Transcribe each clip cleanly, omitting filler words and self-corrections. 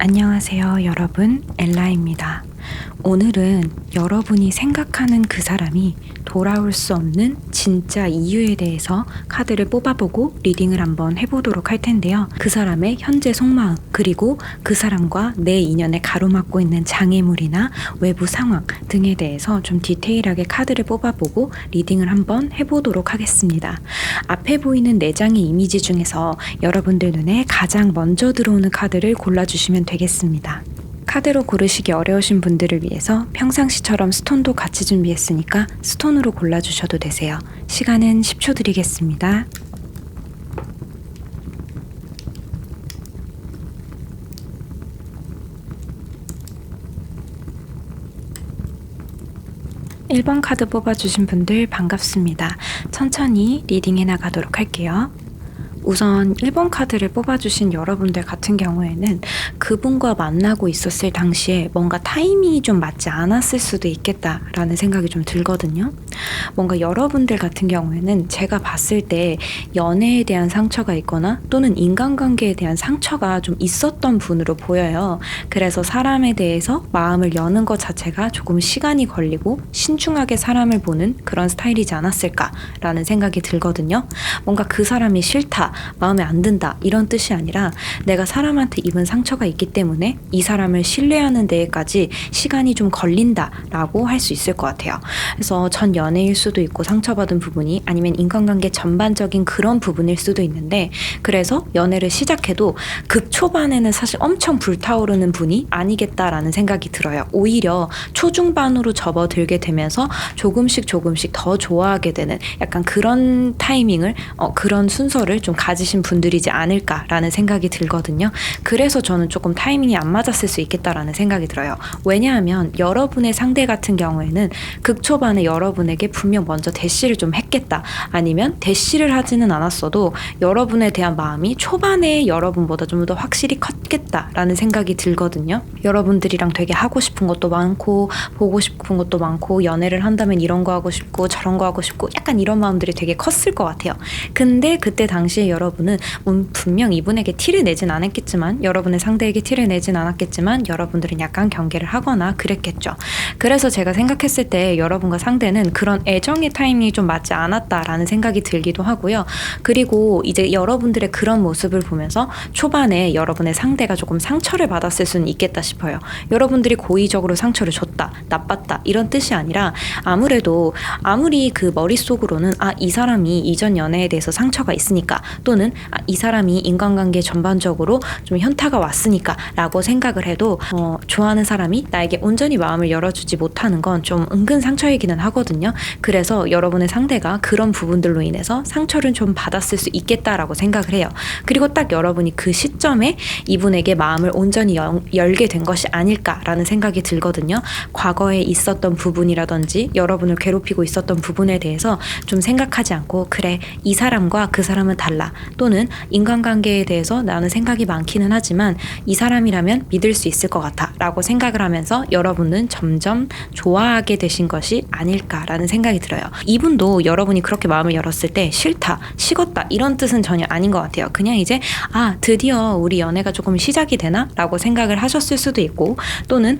안녕하세요, 여러분. 엘라입니다. 오늘은 여러분이 생각하는 그 사람이 돌아올 수 없는 진짜 이유에 대해서 카드를 뽑아보고 리딩을 한번 해보도록 할 텐데요. 그 사람의 현재 속마음, 그리고 그 사람과 내 인연에 가로막고 있는 장애물이나 외부 상황 등에 대해서 좀 디테일하게 카드를 뽑아보고 리딩을 한번 해보도록 하겠습니다. 앞에 보이는 4장의 이미지 중에서 여러분들 눈에 가장 먼저 들어오는 카드를 골라주시면 되겠습니다. 카드로 고르시기 어려우신 분들을 위해서 평상시처럼 스톤도 같이 준비했으니까 스톤으로 골라주셔도 되세요. 시간은 10초 드리겠습니다. (1번) 카드 뽑아주신 분들 반갑습니다. 천천히 리딩해 나가도록 할게요. 우선 1번 카드를 뽑아주신 여러분들 같은 경우에는 그분과 만나고 있었을 당시에 뭔가 타이밍이 좀 맞지 않았을 수도 있겠다라는 생각이 좀 들거든요. 뭔가 여러분들 같은 경우에는 제가 봤을 때 연애에 대한 상처가 있거나 또는 인간관계에 대한 상처가 좀 있었던 분으로 보여요. 그래서 사람에 대해서 마음을 여는 것 자체가 조금 시간이 걸리고 신중하게 사람을 보는 그런 스타일이지 않았을까라는 생각이 들거든요. 뭔가 그 사람이 싫다, 마음에 안 든다 이런 뜻이 아니라 내가 사람한테 입은 상처가 있기 때문에 이 사람을 신뢰하는 데에까지 시간이 좀 걸린다라고 할 수 있을 것 같아요. 그래서 전 연애일 수도 있고 상처받은 부분이, 아니면 인간관계 전반적인 그런 부분일 수도 있는데, 그래서 연애를 시작해도 극초반에는 사실 엄청 불타오르는 분이 아니겠다라는 생각이 들어요. 오히려 초중반으로 접어들게 되면서 조금씩 더 좋아하게 되는 약간 그런 타이밍을 그런 순서를 좀 가지신 분들이지 않을까라는 생각이 들거든요. 그래서 저는 조금 타이밍이 안 맞았을 수 있겠다라는 생각이 들어요. 왜냐하면 여러분의 상대 같은 경우에는 극초반에 여러분에게 분명 먼저 대시를 좀 했겠다, 아니면 대시를 하지는 않았어도 여러분에 대한 마음이 초반에 여러분보다 좀 더 확실히 컸겠다라는 생각이 들거든요. 여러분들이랑 되게 하고 싶은 것도 많고 보고 싶은 것도 많고, 연애를 한다면 이런 거 하고 싶고 저런 거 하고 싶고 약간 이런 마음들이 되게 컸을 것 같아요. 근데 그때 당시에 여러분은 분명 이분에게 티를 내진 않았겠지만, 여러분의 상대에게 티를 내진 않았겠지만 여러분들은 약간 경계를 하거나 그랬겠죠. 그래서 제가 생각했을 때 여러분과 상대는 그런 애정의 타이밍이 좀 맞지 않았다라는 생각이 들기도 하고요. 그리고 이제 여러분들의 그런 모습을 보면서 초반에 여러분의 상대가 조금 상처를 받았을 수는 있겠다 싶어요. 여러분들이 고의적으로 상처를 줬다, 나빴다 이런 뜻이 아니라, 아무래도 아무리 그 머릿속으로는 이 사람이 이전 연애에 대해서 상처가 있으니까, 또는 이 사람이 인간관계 전반적으로 좀 현타가 왔으니까 라고 생각을 해도 좋아하는 사람이 나에게 온전히 마음을 열어주지 못하는 건 좀 은근 상처이기는 하거든요. 그래서 여러분의 상대가 그런 부분들로 인해서 상처를 좀 받았을 수 있겠다라고 생각을 해요. 그리고 딱 여러분이 그 시점에 이분에게 마음을 온전히 열게 된 것이 아닐까라는 생각이 들거든요. 과거에 있었던 부분이라든지 여러분을 괴롭히고 있었던 부분에 대해서 좀 생각하지 않고, 그래 이 사람과 그 사람은 달라, 또는 인간관계에 대해서 나는 생각이 많기는 하지만 이 사람이라면 믿을 수 있을 것 같아 라고 생각을 하면서 여러분은 점점 좋아하게 되신 것이 아닐까라는 생각이 들어요. 이분도 여러분이 그렇게 마음을 열었을 때 싫다, 식었다 이런 뜻은 전혀 아닌 것 같아요. 그냥 이제 드디어 우리 연애가 조금 시작이 되나? 라고 생각을 하셨을 수도 있고, 또는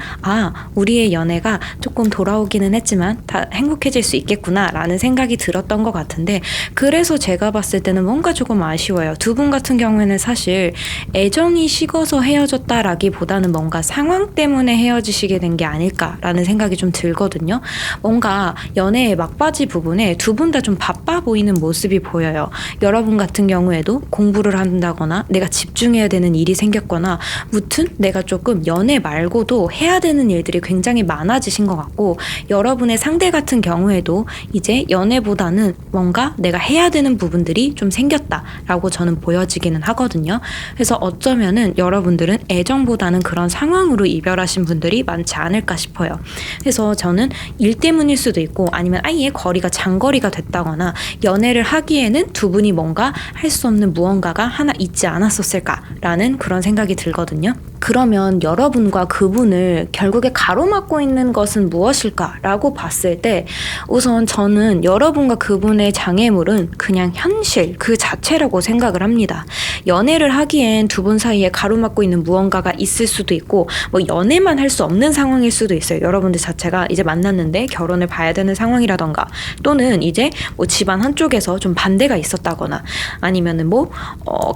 우리의 연애가 조금 돌아오기는 했지만 다 행복해질 수 있겠구나 라는 생각이 들었던 것 같은데, 그래서 제가 봤을 때는 뭔가 조금 아쉬워요. 두 분 같은 경우에는 사실 애정이 식어서 헤어졌다라기보다는 뭔가 상황 때문에 헤어지시게 된 게 아닐까라는 생각이 좀 들거든요. 뭔가 연애의 막바지 부분에 두 분 다 좀 바빠 보이는 모습이 보여요. 여러분 같은 경우에도 공부를 한다거나 내가 집중해야 되는 일이 생겼거나, 무튼 내가 조금 연애 말고도 해야 되는 일들이 굉장히 많아지신 것 같고, 여러분의 상대 같은 경우에도 이제 연애보다는 뭔가 내가 해야 되는 부분들이 좀 생겼다라고 저는 보여지기는 하거든요. 그래서 어쩌면은 여러분들은 애정보다는 그런 상황으로 이별하신 분들이 많지 않을까 싶어요. 그래서 저는 일 때문일 수도 있고, 아니면 아예 거리가 장거리가 됐다거나 연애를 하기에는 두 분이 뭔가 할 수 없는 무언가가 하나 있지 않았었을까라는 그런 생각이 들거든요. 그러면 여러분과 그분을 결국에 가로막고 있는 것은 무엇일까라고 봤을 때, 우선 저는 여러분과 그분의 장애물은 그냥 현실 그 자체라고 상태라고 생각을 합니다. 연애를 하기엔 두 분 사이에 가로막고 있는 무언가가 있을 수도 있고 뭐 연애만 할 수 없는 상황일 수도 있어요. 여러분들 자체가 이제 만났는데 결혼을 봐야 되는 상황이라던가 또는 이제 뭐 집안 한쪽에서 좀 반대가 있었다거나 아니면은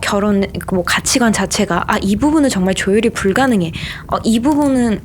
결혼 가치관 자체가 이 부분은 정말 조율이 불가능해. 이 부분은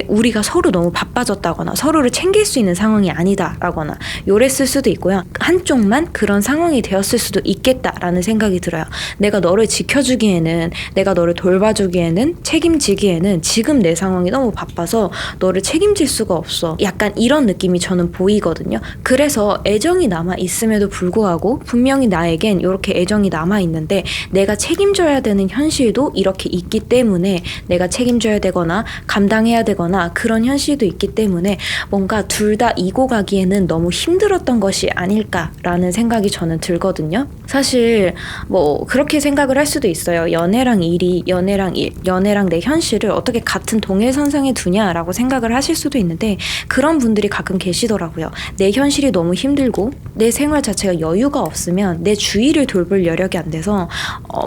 우리가 서로 너무 바빠졌다거나 서로를 챙길 수 있는 상황이 아니다라거나 요랬을 수도 있고요. 한쪽만 그런 상황이 되었을 수도 있겠다라는 생각이 들어요. 내가 너를 지켜주기에는 내가 너를 돌봐주기에는 책임지기에는 지금 내 상황이 너무 바빠서 너를 책임질 수가 없어. 약간 이런 느낌이 저는 보이거든요. 그래서 애정이 남아 있음에도 불구하고 분명히 나에겐 이렇게 애정이 남아 있는데 내가 책임져야 되는 현실도 이렇게 있기 때문에 내가 책임져야 되거나 감당해야 되거나 그런 현실도 있기 때문에 뭔가 둘 다 이고 가기에는 너무 힘들었던 것이 아닐까라는 생각이 저는 들거든요. 사실 그렇게 생각을 할 수도 있어요. 연애랑 내 현실을 어떻게 같은 동일선상에 두냐라고 생각을 하실 수도 있는데 그런 분들이 가끔 계시더라고요. 내 현실이 너무 힘들고 내 생활 자체가 여유가 없으면 내 주위를 돌볼 여력이 안 돼서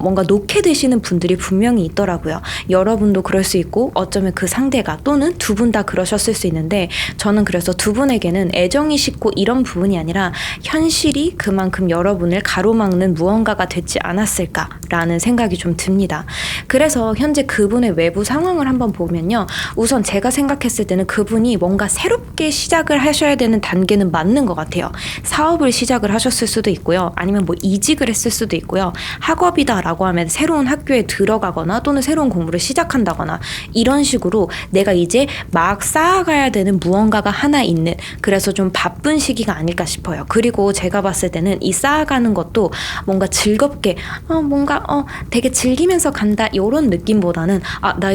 뭔가 놓게 되시는 분들이 분명히 있더라고요. 여러분도 그럴 수 있고 어쩌면 그 상대가 또는 두 분 다 그러셨을 수 있는데 저는 그래서 두 분에게는 애정이 식고 이런 부분이 아니라 현실이 그만큼 여러분을 가로막는 무언가가 됐지 않았을까라는 생각이 좀 듭니다. 그래서 현재 그분의 외부 상황을 한번 보면요. 우선 제가 생각했을 때는 그분이 뭔가 새롭게 시작을 하셔야 되는 단계는 맞는 것 같아요. 사업을 시작을 하셨을 수도 있고요. 아니면 이직을 했을 수도 있고요. 학업이다라고 하면 새로운 학교에 들어가거나 또는 새로운 공부를 시작한다거나 이런 식으로 내가 이제 막 쌓아가야 되는 무언가가 하나 있는 그래서 좀 바쁜 시기가 아닐까 싶어요. 그리고 제가 봤을 때는 이 쌓아가는 것도 뭔가 즐겁게 되게 즐기면서 간다 이런 느낌보다는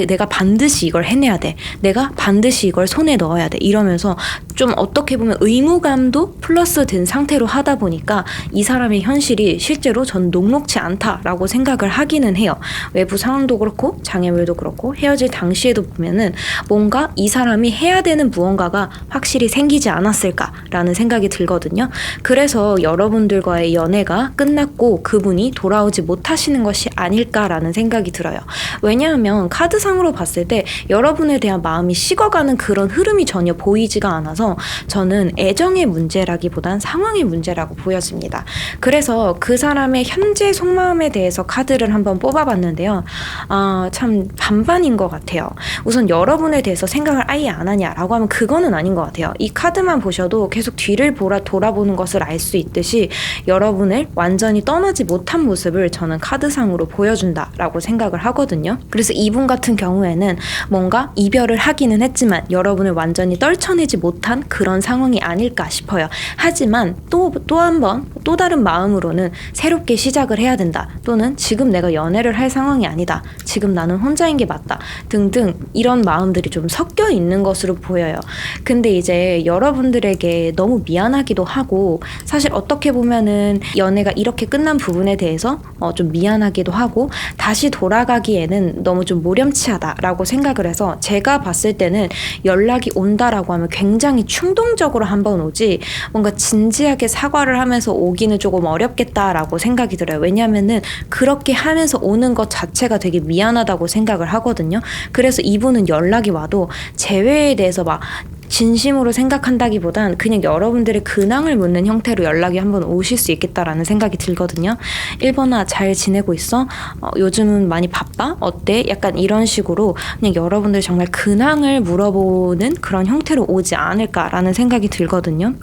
내가 반드시 이걸 해내야 돼. 내가 반드시 이걸 손에 넣어야 돼. 이러면서 좀 어떻게 보면 의무감도 플러스 된 상태로 하다 보니까 이 사람의 현실이 실제로 전 녹록치 않다라고 생각을 하기는 해요. 외부 상황도 그렇고 장애물도 그렇고 헤어질 당시에도 보면은 뭔가 이 사람이 해야 되는 무언가가 확실히 생기지 않았을까라는 생각이 들거든요. 그래서 여러분들과의 연애가 끝났고 그분이 돌아오지 못하시는 것이 아닐까라는 생각이 들어요. 왜냐하면 카드상으로 봤을 때 여러분에 대한 마음이 식어가는 그런 흐름이 전혀 보이지가 않아서 저는 애정의 문제라기보단 상황의 문제라고 보여집니다. 그래서 그 사람의 현재 속마음에 대해서 카드를 한번 뽑아봤는데요. 참 반반인 것 같아요. 우선 여러분에 대해서 생각을 아예 안 하냐라고 하면 그거는 아닌 것 같아요. 이 카드만 보셔도 계속 뒤를 돌아보는 것을 알 수 있듯이 여러분을 완전히 떠나지 못한 모습을 저는 카드상으로 보여준다라고 생각을 하거든요. 그래서 이분 같은 경우에는 뭔가 이별을 하기는 했지만 여러분을 완전히 떨쳐내지 못한 그런 상황이 아닐까 싶어요. 하지만 또 다른 마음으로는 새롭게 시작을 해야 된다. 또는 지금 내가 연애를 할 상황이 아니다. 지금 나는 혼자인 게 맞다. 등등 이런 마음들이 좀 섞여 있는 것으로 보여요. 근데 이제 여러분들에게 너무 미안하기도 하고 사실 어떻게 보면은 연애가 이렇게 끝난 부분에 대해서 좀 미안하기도 하고 다시 돌아가기에는 너무 좀 모렴치하다라고 생각을 해서 제가 봤을 때는 연락이 온다라고 하면 굉장히 충동적으로 한번 오지 뭔가 진지하게 사과를 하면서 오기는 조금 어렵겠다라고 생각이 들어요. 왜냐하면은 그렇게 하면서 오는 것 자체가 되게 미안하다고 생각을 하거든요. 그래서 이분은 연락이 와도 재회에 대해서 막 진심으로 생각한다기보단 그냥 여러분들의 근황을 묻는 형태로 연락이 한번 오실 수 있겠다라는 생각이 들거든요. 1번아 잘 지내고 있어? 요즘은 많이 바빠? 어때? 약간 이런 식으로 그냥 여러분들 정말 근황을 물어보는 그런 형태로 오지 않을까라는 생각이 들거든요.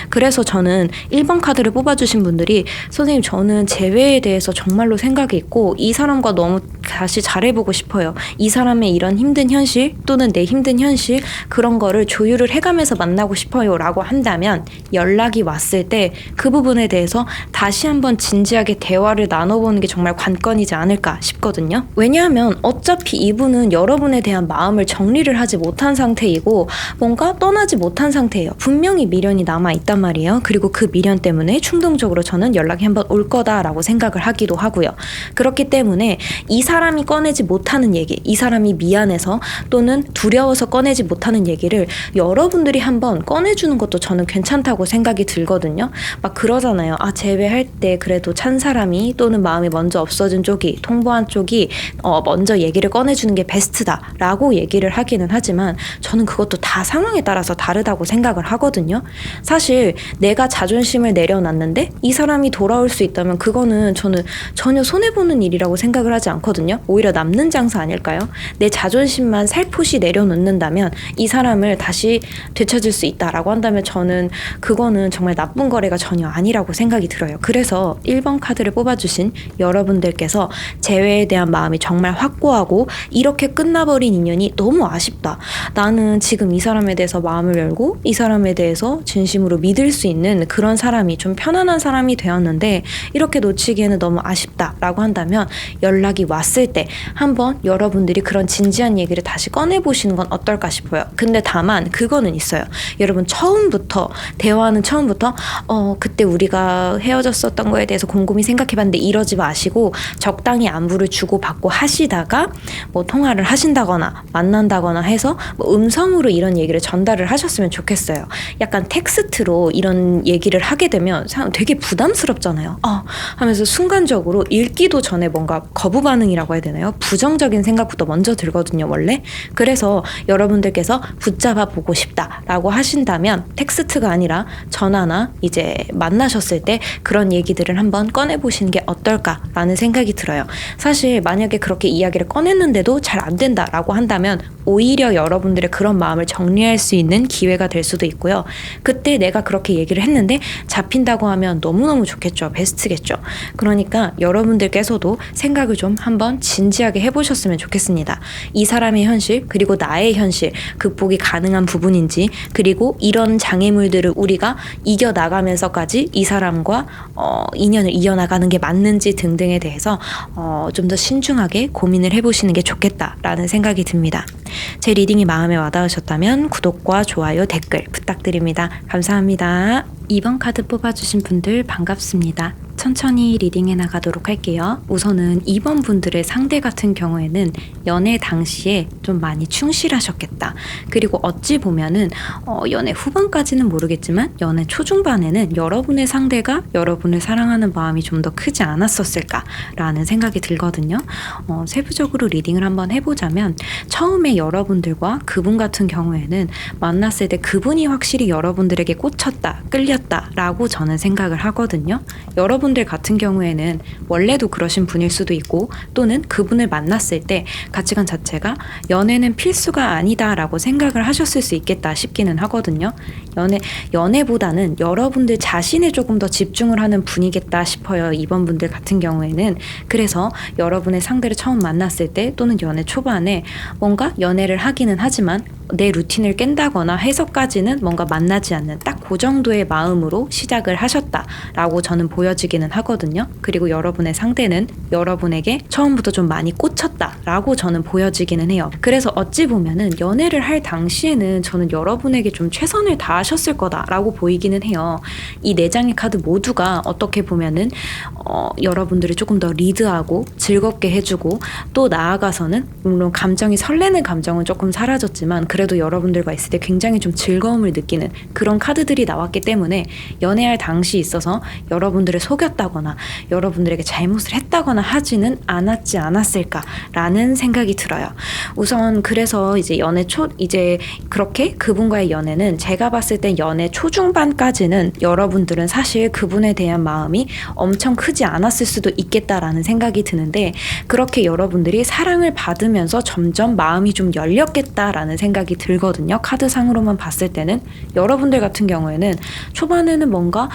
그래서 저는 1번 카드를 뽑아주신 분들이 선생님 저는 재회에 대해서 정말로 생각이 있고 이 사람과 너무 다시 잘해보고 싶어요. 이 사람의 이런 힘든 현실 또는 내 힘든 현실 그런 거를 조율을 해가면서 만나고 싶어요 라고 한다면 연락이 왔을 때 그 부분에 대해서 다시 한번 진지하게 대화를 나눠보는 게 정말 관건이지 않을까 싶거든요. 왜냐하면 어차피 이분은 여러분에 대한 마음을 정리를 하지 못한 상태이고 뭔가 떠나지 못한 상태예요. 분명히 미련이 남아있다 있단 말이에요. 그리고 그 미련 때문에 충동적으로 저는 연락이 한번 올 거다라고 생각을 하기도 하고요. 그렇기 때문에 이 사람이 꺼내지 못하는 얘기, 이 사람이 미안해서 또는 두려워서 꺼내지 못하는 얘기를 여러분들이 한번 꺼내주는 것도 저는 괜찮다고 생각이 들거든요. 막 그러잖아요. 제외할 때 그래도 찬 사람이 또는 마음이 먼저 없어진 쪽이, 통보한 쪽이 먼저 얘기를 꺼내주는 게 베스트다라고 얘기를 하기는 하지만 저는 그것도 다 상황에 따라서 다르다고 생각을 하거든요. 사실 내가 자존심을 내려놨는데 이 사람이 돌아올 수 있다면 그거는 저는 전혀 손해보는 일이라고 생각을 하지 않거든요. 오히려 남는 장사 아닐까요? 내 자존심만 살포시 내려놓는다면 이 사람을 다시 되찾을 수 있다라고 한다면 저는 그거는 정말 나쁜 거래가 전혀 아니라고 생각이 들어요. 그래서 1번 카드를 뽑아주신 여러분들께서 재회에 대한 마음이 정말 확고하고 이렇게 끝나버린 인연이 너무 아쉽다. 나는 지금 이 사람에 대해서 마음을 열고 이 사람에 대해서 진심으로 믿을 수 있는 그런 사람이, 좀 편안한 사람이 되었는데 이렇게 놓치기에는 너무 아쉽다라고 한다면 연락이 왔을 때 한번 여러분들이 그런 진지한 얘기를 다시 꺼내보시는 건 어떨까 싶어요. 근데 다만 그거는 있어요. 여러분 대화는 처음부터 그때 우리가 헤어졌었던 거에 대해서 곰곰이 생각해봤는데 이러지 마시고 적당히 안부를 주고받고 하시다가 뭐 통화를 하신다거나 만난다거나 해서 뭐 음성으로 이런 얘기를 전달을 하셨으면 좋겠어요. 약간 텍스트로 이런 얘기를 하게 되면 되게 부담스럽잖아요. 하면서 순간적으로 읽기도 전에 뭔가 거부 반응이라고 해야 되나요? 부정적인 생각부터 먼저 들거든요, 원래. 그래서 여러분들께서 붙잡아 보고 싶다라고 하신다면 텍스트가 아니라 전화나 이제 만나셨을 때 그런 얘기들을 한번 꺼내보시는 게 어떨까라는 생각이 들어요. 사실 만약에 그렇게 이야기를 꺼냈는데도 잘 안 된다라고 한다면 오히려 여러분들의 그런 마음을 정리할 수 있는 기회가 될 수도 있고요. 그때 내가 그렇게 얘기를 했는데 잡힌다고 하면 너무너무 좋겠죠. 베스트겠죠. 그러니까 여러분들께서도 생각을 좀 한번 진지하게 해보셨으면 좋겠습니다. 이 사람의 현실 그리고 나의 현실 극복이 가능한 부분인지, 그리고 이런 장애물들을 우리가 이겨나가면서까지 이 사람과 인연을 이어나가는 게 맞는지 등등에 대해서 좀 더 신중하게 고민을 해보시는 게 좋겠다라는 생각이 듭니다. 제 리딩이 마음에 와닿으셨다면 구독과 좋아요, 댓글 부탁드립니다. 감사합니다. 2번 카드 뽑아주신 분들 반갑습니다. 천천히 리딩해 나가도록 할게요. 우선은 2번 분들의 상대 같은 경우에는 연애 당시에 좀 많이 충실하셨겠다. 그리고 어찌 보면은 연애 후반까지는 모르겠지만 연애 초중반에는 여러분의 상대가 여러분을 사랑하는 마음이 좀 더 크지 않았었을까라는 생각이 들거든요. 세부적으로 리딩을 한번 해보자면 처음에 여러분들과 그분 같은 경우에는 만났을 때 그분이 확실히 여러분들에게 꽂혔다, 끌렸다라고 저는 생각을 하거든요. 여러분들 같은 경우에는 원래도 그러신 분일 수도 있고, 또는 그분을 만났을 때 가치관 자체가 연애는 필수가 아니다라고 생각을 하셨을 수 있겠다 싶기는 하거든요. 연애보다는 여러분들 자신에 조금 더 집중을 하는 분이겠다 싶어요. 이번 분들 같은 경우에는. 그래서 여러분의 상대를 처음 만났을 때 또는 연애 초반에 뭔가 연애를 하기는 하지만 내 루틴을 깬다거나 해서까지는 뭔가 만나지 않는 딱 그 정도의 마음으로 시작을 하셨다라고 저는 보여지기는 하거든요. 그리고 여러분의 상대는 여러분에게 처음부터 좀 많이 꽂혔다라고 저는 보여지기는 해요. 그래서 어찌 보면은 연애를 할 당시에는 저는 여러분에게 좀 최선을 다하셨을 거다라고 보이기는 해요. 이 4장의 카드 모두가 어떻게 보면은 여러분들이 조금 더 리드하고 즐겁게 해주고, 또 나아가서는 물론 감정이 설레는 감정은 조금 사라졌지만 그래도 여러분들과 있을 때 굉장히 좀 즐거움을 느끼는 그런 카드들이 나왔기 때문에 연애할 당시 있어서 여러분들을 속였다거나 여러분들에게 잘못을 했다거나 하지는 않았지 않았을까라는 생각이 들어요. 우선 그래서 이제 이제 그렇게 그분과의 연애는 제가 봤을 땐 연애 초중반까지는 여러분들은 사실 그분에 대한 마음이 엄청 크지 않았을 수도 있겠다라는 생각이 드는데, 그렇게 여러분들이 사랑을 받으면서 점점 마음이 좀 열렸겠다라는 생각이 들거든요. 카드상으로만 봤을 때는 여러분들 같은 경우에는 초반에는 뭔가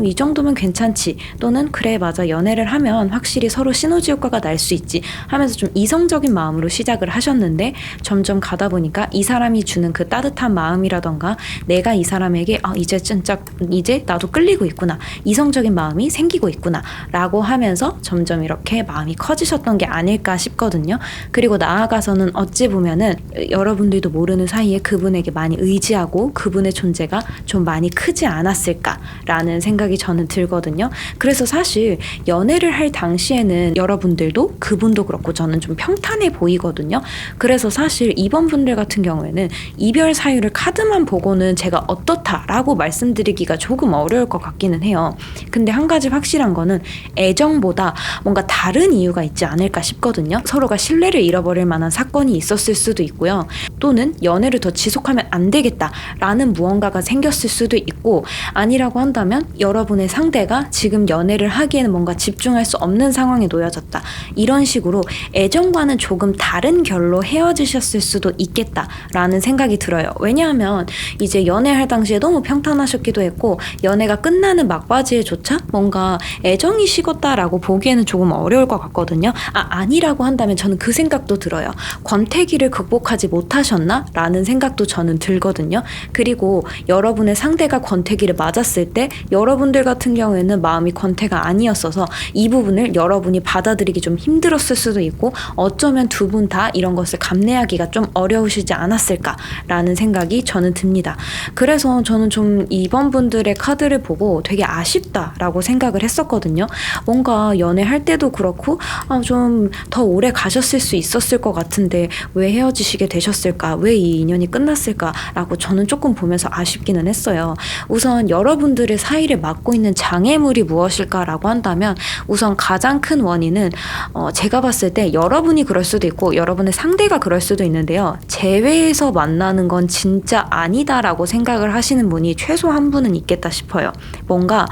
이 정도면 괜찮지, 또는 그래 맞아 연애를 하면 확실히 서로 시너지 효과가 날 수 있지 하면서 좀 이성적인 마음으로 시작을 하셨는데, 점점 가다 보니까 이 사람이 주는 그 따뜻한 마음이라던가 내가 이 사람에게 이제 진짜 이제 나도 끌리고 있구나, 이성적인 마음이 생기고 있구나 라고 하면서 점점 이렇게 마음이 커지셨던 게 아닐까 싶거든요. 그리고 나아가서는 어찌 보면은 여러분들도 모르는 사이에 그분에게 많이 의지하고 그분의 존재가 좀 많이 많이 크지 않았을까라는 생각이 저는 들거든요. 그래서 사실 연애를 할 당시에는 여러분들도 그분도 그렇고 저는 좀 평탄해 보이거든요. 그래서 사실 이번 분들 같은 경우에는 이별 사유를 카드만 보고는 제가 어떻다라고 말씀드리기가 조금 어려울 것 같기는 해요. 근데 한 가지 확실한 거는 애정보다 뭔가 다른 이유가 있지 않을까 싶거든요. 서로가 신뢰를 잃어버릴 만한 사건이 있었을 수도 있고요. 또는 연애를 더 지속하면 안 되겠다라는 무언가가 생겼을 수도 있고, 아니라고 한다면 여러분의 상대가 지금 연애를 하기에는 뭔가 집중할 수 없는 상황에 놓여졌다. 이런 식으로 애정과는 조금 다른 결로 헤어지셨을 수도 있겠다라는 생각이 들어요. 왜냐하면 이제 연애할 당시에 너무 평탄하셨기도 했고 연애가 끝나는 막바지에조차 뭔가 애정이 식었다라고 보기에는 조금 어려울 것 같거든요. 아니라고 한다면 저는 그 생각도 들어요. 권태기를 극복하지 못하셨나? 라는 생각도 저는 들거든요. 그리고 여러분의 상대가 권태기를 맞았을 때 여러분들 같은 경우에는 마음이 권태가 아니었어서 이 부분을 여러분이 받아들이기 좀 힘들었을 수도 있고 어쩌면 두 분 다 이런 것을 감내하기가 좀 어려우시지 않았을까라는 생각이 저는 듭니다. 그래서 저는 좀 이번 분들의 카드를 보고 되게 아쉽다라고 생각을 했었거든요. 뭔가 연애할 때도 그렇고 좀 더 오래 가셨을 수 있었을 것 같은데 왜 헤어지시게 되셨을까? 왜 이 인연이 끝났을까라고 저는 조금 보면서 아쉽기는 했어요. 우선 여러분들의 사이를 막고 있는 장애물이 무엇일까라고 한다면 우선 가장 큰 원인은 제가 봤을 때 여러분이 그럴 수도 있고 여러분의 상대가 그럴 수도 있는데요. 재회에서 만나는 건 진짜 아니다라고 생각을 하시는 분이 최소 한 분은 있겠다 싶어요. 뭔가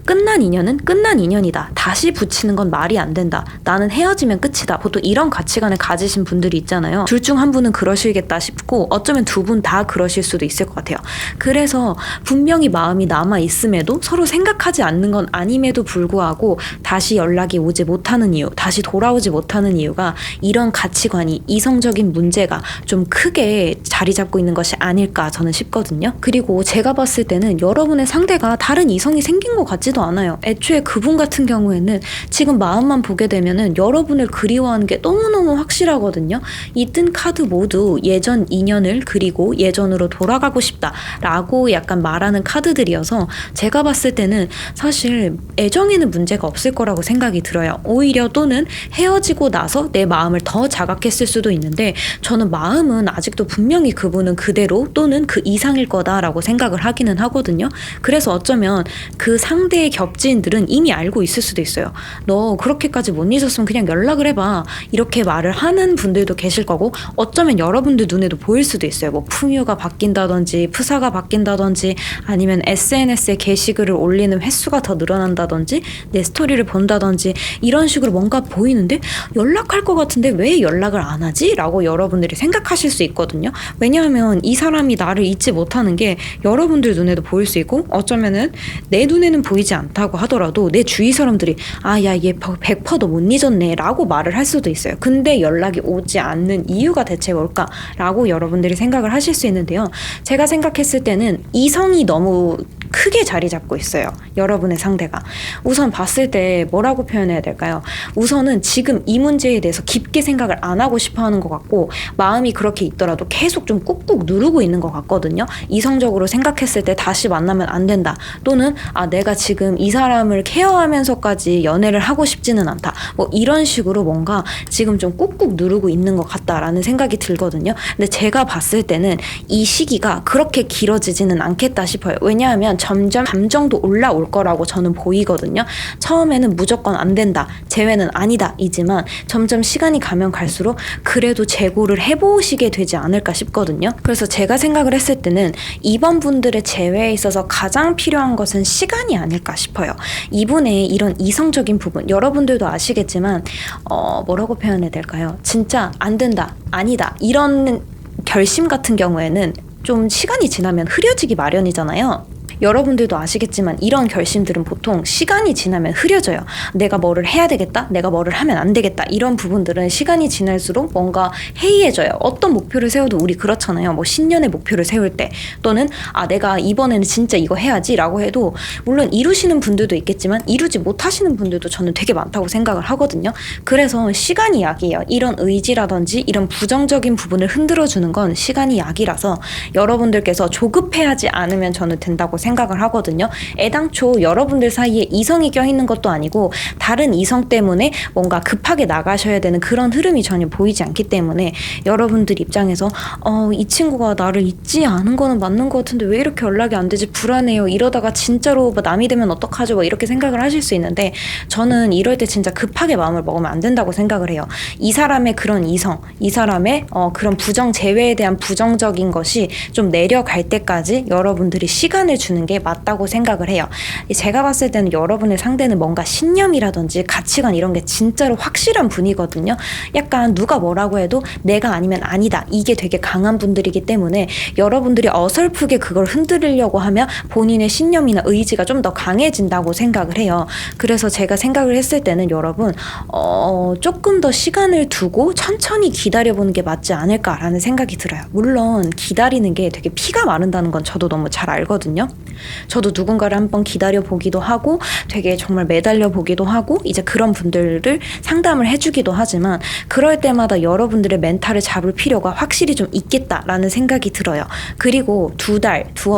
끝난 인연은 끝난 인연이다. 다시 붙이는 건 말이 안 된다. 나는 헤어지면 끝이다. 보통 이런 가치관을 가지신 분들이 있잖아요. 둘 중 한 분은 그러시겠다 싶고 어쩌면 두 분 다 그러실 수도 있을 것 같아요. 그래서 분명히 마음이 남아 있음에도 서로 생각하지 않는 건 아님에도 불구하고 다시 연락이 오지 못하는 이유, 다시 돌아오지 못하는 이유가 이런 가치관이 이성적인 문제가 좀 크게 자리 잡고 있는 것이 아닐까 저는 싶거든요. 그리고 제가 봤을 때는 여러분의 상대가 다른 이성이 생긴 것 같지도 않아요. 애초에 그분 같은 경우에는 지금 마음만 보게 되면은 여러분을 그리워하는 게 너무너무 확실하거든요. 이 뜬 카드 모두 예전 인연을 그리고 예전으로 돌아가고 싶다라고 약간 말하는 카드들이어서 제가 봤을 때는 사실 애정에는 문제가 없을 거라고 생각이 들어요. 오히려 또는 헤어지고 나서 내 마음을 더 자각했을 수도 있는데 저는 마음은 아직도 분명히 그분은 그대로 또는 그 이상일 거다라고 생각을 하기는 하거든요. 그래서 어쩌면 그 상대의 겹지인들은 이미 알고 있을 수도 있어요. 너 그렇게까지 못 잊었으면 그냥 연락을 해봐. 이렇게 말을 하는 분들도 계실 거고 어쩌면 여러분들 눈에도 보일 수도 있어요. 뭐 풍요가 바뀐다든지 프사가 바뀐다든지 아니면 SNS에 게시글을 올리는 횟수가 더 늘어난다든지 내 스토리를 본다든지 이런 식으로 뭔가 보이는데 연락할 것 같은데 왜 연락을 안 하지? 라고 여러분들이 생각하실 수 있거든요. 왜냐하면 이 사람이 나를 잊지 못하는 게 여러분들 눈에도 보일 수 있고 어쩌면은 내 눈에는 보이지 않다고 하더라도 내 주위 사람들이 야 얘 100%도 못 잊었네 라고 말을 할 수도 있어요. 근데 연락이 오지 않는 이유가 대체 뭘까? 라고 여러분들이 생각을 하실 수 있는데요. 제가 생각했을 때는 이성이 너무 크게 자리 잡고 있어요. 여러분의 상대가. 우선 봤을 때 뭐라고 표현해야 될까요? 우선은 지금 이 문제에 대해서 깊게 생각을 안 하고 싶어 하는 것 같고 마음이 그렇게 있더라도 계속 좀 꾹꾹 누르고 있는 것 같거든요. 이성적으로 생각했을 때 다시 만나면 안 된다. 또는 내가 지금 이 사람을 케어하면서까지 연애를 하고 싶지는 않다. 뭐 이런 식으로 뭔가 지금 좀 꾹꾹 누르고 있는 것 같다라는 생각이 들거든요. 근데 제가 봤을 때는 이 시기가 그렇게 길어지지는 않겠다 싶어요. 왜냐하면 점점 감정도 올라올 거라고 저는 보이거든요. 처음에는 무조건 안 된다, 재회는 아니다 이지만 점점 시간이 가면 갈수록 그래도 재고를 해보시게 되지 않을까 싶거든요. 그래서 제가 생각을 했을 때는 이번 분들의 재회에 있어서 가장 필요한 것은 시간이 아닐까 싶어요. 이분의 이런 이성적인 부분 여러분들도 아시겠지만 뭐라고 표현해야 될까요? 진짜 안 된다, 아니다 이런 결심 같은 경우에는 좀 시간이 지나면 흐려지기 마련이잖아요. 여러분들도 아시겠지만 이런 결심들은 보통 시간이 지나면 흐려져요. 내가 뭐를 해야 되겠다, 내가 뭐를 하면 안 되겠다, 이런 부분들은 시간이 지날수록 뭔가 해이해져요. 어떤 목표를 세워도 우리 그렇잖아요. 뭐 신년의 목표를 세울 때, 또는 내가 이번에는 진짜 이거 해야지 라고 해도 물론 이루시는 분들도 있겠지만 이루지 못하시는 분들도 저는 되게 많다고 생각을 하거든요. 그래서 시간이 약이에요. 이런 의지라든지 이런 부정적인 부분을 흔들어주는 건 시간이 약이라서 여러분들께서 조급해하지 않으면 저는 된다고 생각을 하거든요. 애당초 여러분들 사이에 이성이 껴있는 것도 아니고 다른 이성 때문에 뭔가 급하게 나가셔야 되는 그런 흐름이 전혀 보이지 않기 때문에 여러분들 입장에서 이 친구가 나를 잊지 않은 거는 맞는 것 같은데 왜 이렇게 연락이 안 되지, 불안해요, 이러다가 진짜로 남이 되면 어떡하죠, 이렇게 생각을 하실 수 있는데, 저는 이럴 때 진짜 급하게 마음을 먹으면 안 된다고 생각을 해요. 이 사람의 그런 이성, 이 사람의 그런 부정 제외에 대한 부정적인 것이 좀 내려갈 때까지 여러분들이 시간을 주는 게 맞다고 생각을 해요. 제가 봤을 때는 여러분의 상대는 뭔가 신념이라든지 가치관 이런 게 진짜로 확실한 분이거든요. 약간 누가 뭐라고 해도 내가 아니면 아니다, 이게 되게 강한 분들이기 때문에 여러분들이 어설프게 그걸 흔들려고 하면 본인의 신념이나 의지가 좀 더 강해진다고 생각을 해요. 그래서 제가 생각을 했을 때는 여러분 조금 더 시간을 두고 천천히 기다려보는 게 맞지 않을까라는 생각이 들어요. 물론 기다리는 게 되게 피가 마른다는 건 저도 너무 잘 알거든요. 저도 누군가를 한번 기다려보기도 하고 되게 정말 매달려보기도 하고 이제 그런 분들을 상담을 해주기도 하지만, 그럴 때마다 여러분들의 멘탈을 잡을 필요가 확실히 좀 있겠다라는 생각이 들어요. 그리고 두어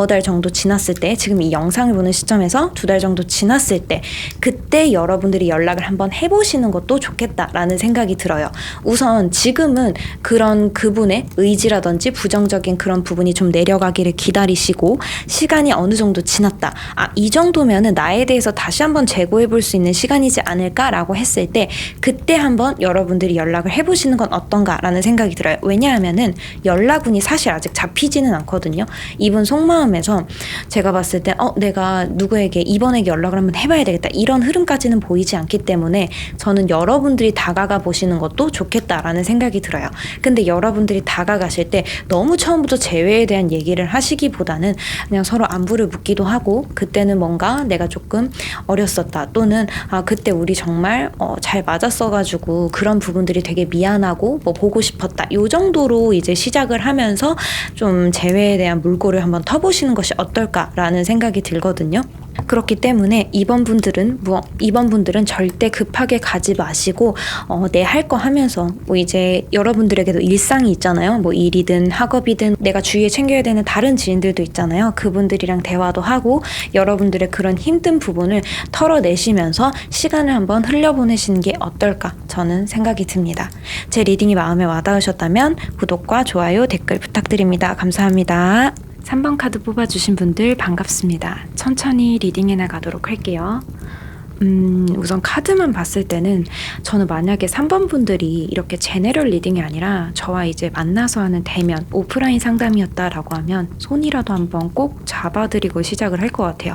달 정도 지났을 때, 지금 이 영상을 보는 시점에서 2달 정도 지났을 때, 그때 여러분들이 연락을 한번 해보시는 것도 좋겠다라는 생각이 들어요. 우선 지금은 그런 그분의 의지라든지 부정적인 그런 부분이 좀 내려가기를 기다리시고, 시간이 어느 정도 지났다, 이 정도면은 나에 대해서 다시 한번 재고해 볼 수 있는 시간이지 않을까라고 했을 때, 그때 한번 여러분들이 연락을 해보시는 건 어떤가라는 생각이 들어요. 왜냐하면은 연락운이 사실 아직 잡히지는 않거든요. 이분 속마음에서 제가 봤을 때 내가 누구에게 이번에게 연락을 한번 해봐야 되겠다, 이런 흐름까지는 보이지 않기 때문에 저는 여러분들이 다가가 보시는 것도 좋겠다라는 생각이 들어요. 근데 여러분들이 다가가실 때 너무 처음부터 재회에 대한 얘기를 하시기보다는 그냥 서로 안부를 묻기도 하고, 그때는 뭔가 내가 조금 어렸었다, 또는 그때 우리 정말 잘 맞았어가지고 그런 부분들이 되게 미안하고 뭐 보고 싶었다, 요 정도로 이제 시작을 하면서 좀 재회에 대한 물꼬를 한번 터보시는 것이 어떨까라는 생각이 들거든요. 그렇기 때문에 이번 분들은 절대 급하게 가지 마시고 내 할 거 하면서, 뭐 이제 여러분들에게도 일상이 있잖아요. 뭐 일이든 학업이든 내가 주위에 챙겨야 되는 다른 지인들도 있잖아요. 그분들이랑 대화도 하고 여러분들의 그런 힘든 부분을 털어내시면서 시간을 한번 흘려보내시는 게 어떨까, 저는 생각이 듭니다. 제 리딩이 마음에 와닿으셨다면 구독과 좋아요, 댓글 부탁드립니다. 감사합니다. 3번 카드 뽑아주신 분들 반갑습니다. 천천히 리딩해 나가도록 할게요. 우선 카드만 봤을 때는 저는 만약에 3번 분들이 이렇게 제네럴 리딩이 아니라 저와 이제 만나서 하는 대면 오프라인 상담이었다라고 하면 손이라도 한번 꼭 잡아드리고 시작을 할 것 같아요.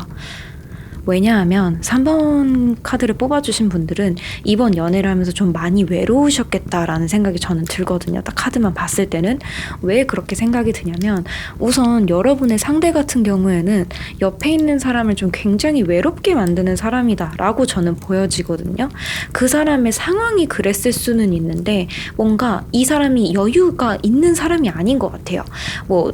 왜냐하면 3번 카드를 뽑아주신 분들은 이번 연애를 하면서 좀 많이 외로우셨겠다라는 생각이 저는 들거든요. 딱 카드만 봤을 때는. 왜 그렇게 생각이 드냐면, 우선 여러분의 상대 같은 경우에는 옆에 있는 사람을 좀 굉장히 외롭게 만드는 사람이다 라고 저는 보여지거든요. 그 사람의 상황이 그랬을 수는 있는데 뭔가 이 사람이 여유가 있는 사람이 아닌 것 같아요. 뭐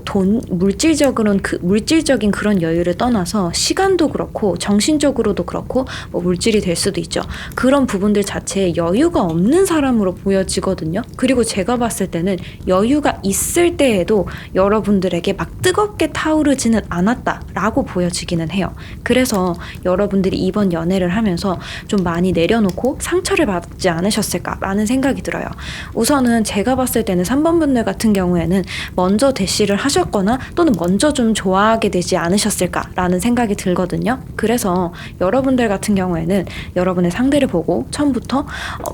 물질적인 그런 여유를 떠나서 시간도 그렇고 정신적으로도 그렇고 뭐 물질이 될 수도 있죠. 그런 부분들 자체에 여유가 없는 사람으로 보여지거든요. 그리고 제가 봤을 때는 여유가 있을 때에도 여러분들에게 막 뜨겁게 타오르지는 않았다라고 보여지기는 해요. 그래서 여러분들이 이번 연애를 하면서 좀 많이 내려놓고 상처를 받지 않으셨을까라는 생각이 들어요. 우선은 제가 봤을 때는 3번 분들 같은 경우에는 먼저 대시를 하셨거나 또는 먼저 좀 좋아하게 되지 않으셨을까라는 생각이 들거든요. 그래서 그래서 여러분들 같은 경우에는 여러분의 상대를 보고 처음부터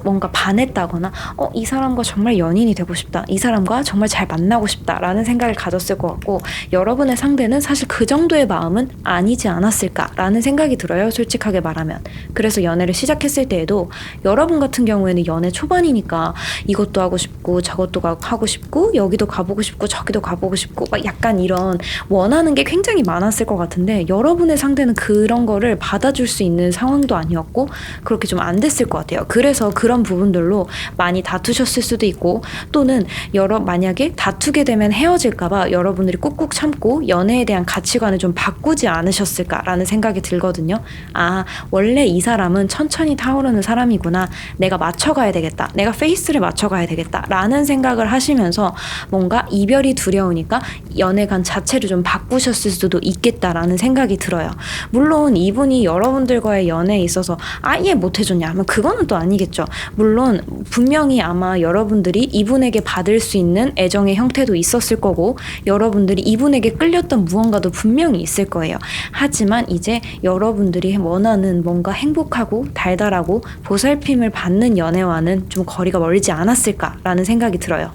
뭔가 반했다거나 이 사람과 정말 연인이 되고 싶다, 이 사람과 정말 잘 만나고 싶다라는 생각을 가졌을 것 같고, 여러분의 상대는 사실 그 정도의 마음은 아니지 않았을까라는 생각이 들어요, 솔직하게 말하면. 그래서 연애를 시작했을 때에도 여러분 같은 경우에는 연애 초반이니까 이것도 하고 싶고 저것도 하고 싶고 여기도 가보고 싶고 저기도 가보고 싶고 막 약간 이런 원하는 게 굉장히 많았을 것 같은데, 여러분의 상대는 그런 거를 받아줄 수 있는 상황도 아니었고 그렇게 좀 안 됐을 것 같아요. 그래서 그런 부분들로 많이 다투셨을 수도 있고, 또는 만약에 다투게 되면 헤어질까봐 여러분들이 꾹꾹 참고 연애에 대한 가치관을 좀 바꾸지 않으셨을까라는 생각이 들거든요. 원래 이 사람은 천천히 타오르는 사람이구나, 내가 맞춰가야 되겠다, 내가 페이스를 맞춰가야 되겠다 라는 생각을 하시면서 뭔가 이별이 두려우니까 연애관 자체를 좀 바꾸셨을 수도 있겠다라는 생각이 들어요. 물론 이분이 여러분들과의 연애에 있어서 아예 못해줬냐 하면 그거는 또 아니겠죠. 물론 분명히 아마 여러분들이 이분에게 받을 수 있는 애정의 형태도 있었을 거고, 여러분들이 이분에게 끌렸던 무언가도 분명히 있을 거예요. 하지만 이제 여러분들이 원하는 뭔가 행복하고 달달하고 보살핌을 받는 연애와는 좀 거리가 멀지 않았을까라는 생각이 들어요.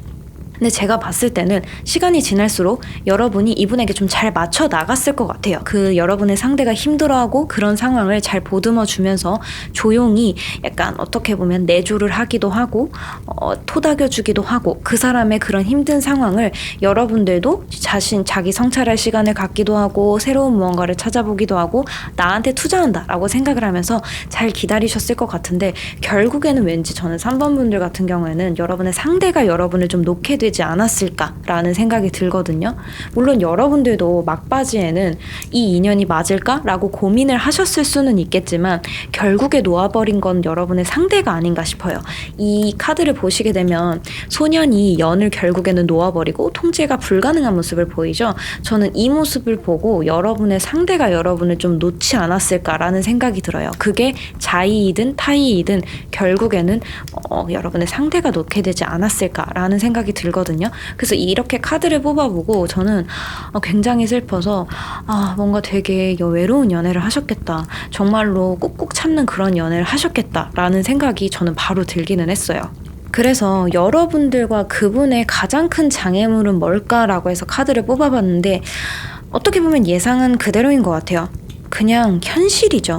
근데 제가 봤을 때는 시간이 지날수록 여러분이 이분에게 좀 잘 맞춰 나갔을 것 같아요. 그 여러분의 상대가 힘들어하고 그런 상황을 잘 보듬어 주면서 조용히 약간 어떻게 보면 내조를 하기도 하고 토닥여 주기도 하고, 그 사람의 그런 힘든 상황을 여러분들도 자기 성찰할 시간을 갖기도 하고 새로운 무언가를 찾아보기도 하고 나한테 투자한다라고 생각을 하면서 잘 기다리셨을 것 같은데, 결국에는 왠지 저는 3번 분들 같은 경우에는 여러분의 상대가 여러분을 좀 놓게 되지 않았을까라는 생각이 들거든요. 물론 여러분들도 막바지에는 이 인연이 맞을까라고 고민을 하셨을 수는 있겠지만 결국에 놓아버린 건 여러분의 상대가 아닌가 싶어요. 이 카드를 보시게 되면 소년이 연을 결국에는 놓아버리고 통제가 불가능한 모습을 보이죠. 저는 이 모습을 보고 여러분의 상대가 여러분을 좀 놓지 않았을까라는 생각이 들어요. 그게 자이이든 타이이든 결국에는 여러분의 상대가 놓게 되지 않았을까라는 생각이 들거든요. 그래서 이렇게 카드를 뽑아보고 저는 굉장히 슬퍼서 뭔가 되게 외로운 연애를 하셨겠다, 정말로 꾹꾹 참는 그런 연애를 하셨겠다라는 생각이 저는 바로 들기는 했어요. 그래서 여러분들과 그분의 가장 큰 장애물은 뭘까라고 해서 카드를 뽑아봤는데, 어떻게 보면 예상은 그대로인 것 같아요. 그냥 현실이죠.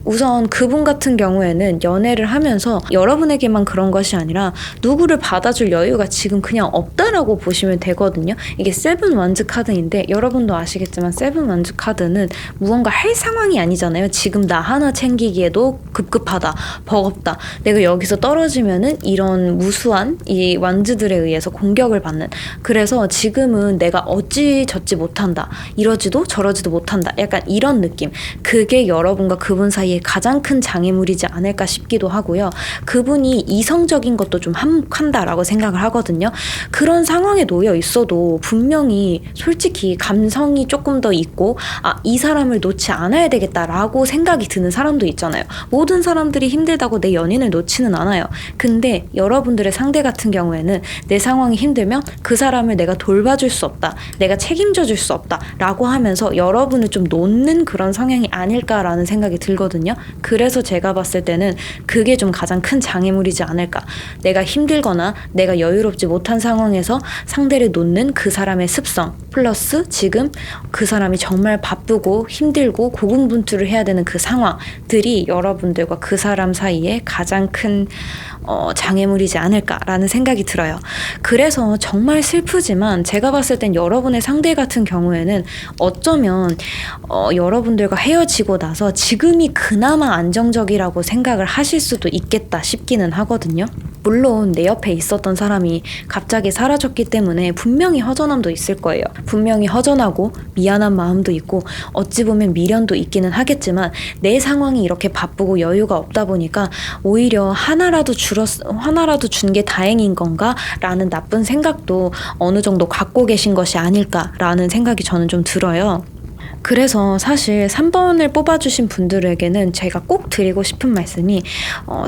우선 그분 같은 경우에는 연애를 하면서 여러분에게만 그런 것이 아니라 누구를 받아줄 여유가 지금 그냥 없다라고 보시면 되거든요. 이게 세븐 완즈 카드인데 여러분도 아시겠지만 세븐 완즈 카드는 무언가 할 상황이 아니잖아요. 지금 나 하나 챙기기에도 급급하다, 버겁다, 내가 여기서 떨어지면은 이런 무수한 이 완즈들에 의해서 공격을 받는, 그래서 지금은 내가 어찌저찌 못한다, 이러지도 저러지도 못한다, 약간 이런 느낌, 그게 여러분과 그분 사이에 가장 큰 장애물이지 않을까 싶기도 하고요. 그분이 이성적인 것도 좀 한다라고 생각을 하거든요. 그런 상황에 놓여 있어도 분명히 솔직히 감성이 조금 더 있고 이 사람을 놓지 않아야 되겠다라고 생각이 드는 사람도 있잖아요. 모든 사람들이 힘들다고 내 연인을 놓지는 않아요. 근데 여러분들의 상대 같은 경우에는 내 상황이 힘들면 그 사람을 내가 돌봐줄 수 없다, 내가 책임져 줄 수 없다 라고 하면서 여러분을 좀 놓는 그런 성향이 아닐까라는 생각이 들거든요. 그래서 제가 봤을 때는 그게 좀 가장 큰 장애물이지 않을까. 내가 힘들거나 내가 여유롭지 못한 상황에서 상대를 놓는 그 사람의 습성 플러스 지금 그 사람이 정말 바쁘고 힘들고 고군분투를 해야 되는 그 상황들이 여러분들과 그 사람 사이에 가장 큰 장애물이지 않을까라는 생각이 들어요. 그래서 정말 슬프지만 제가 봤을 땐 여러분의 상대 같은 경우에는 어쩌면 여러분들과 헤어지고 나서 지금이 그나마 안정적이라고 생각을 하실 수도 있겠다 싶기는 하거든요. 물론 내 옆에 있었던 사람이 갑자기 사라졌기 때문에 분명히 허전함도 있을 거예요. 분명히 허전하고 미안한 마음도 있고 어찌 보면 미련도 있기는 하겠지만 내 상황이 이렇게 바쁘고 여유가 없다 보니까 오히려 하나라도 준 게 다행인 건가? 라는 나쁜 생각도 어느 정도 갖고 계신 것이 아닐까라는 생각이 저는 좀 들어요. 그래서 사실 3번을 뽑아주신 분들에게는 제가 꼭 드리고 싶은 말씀이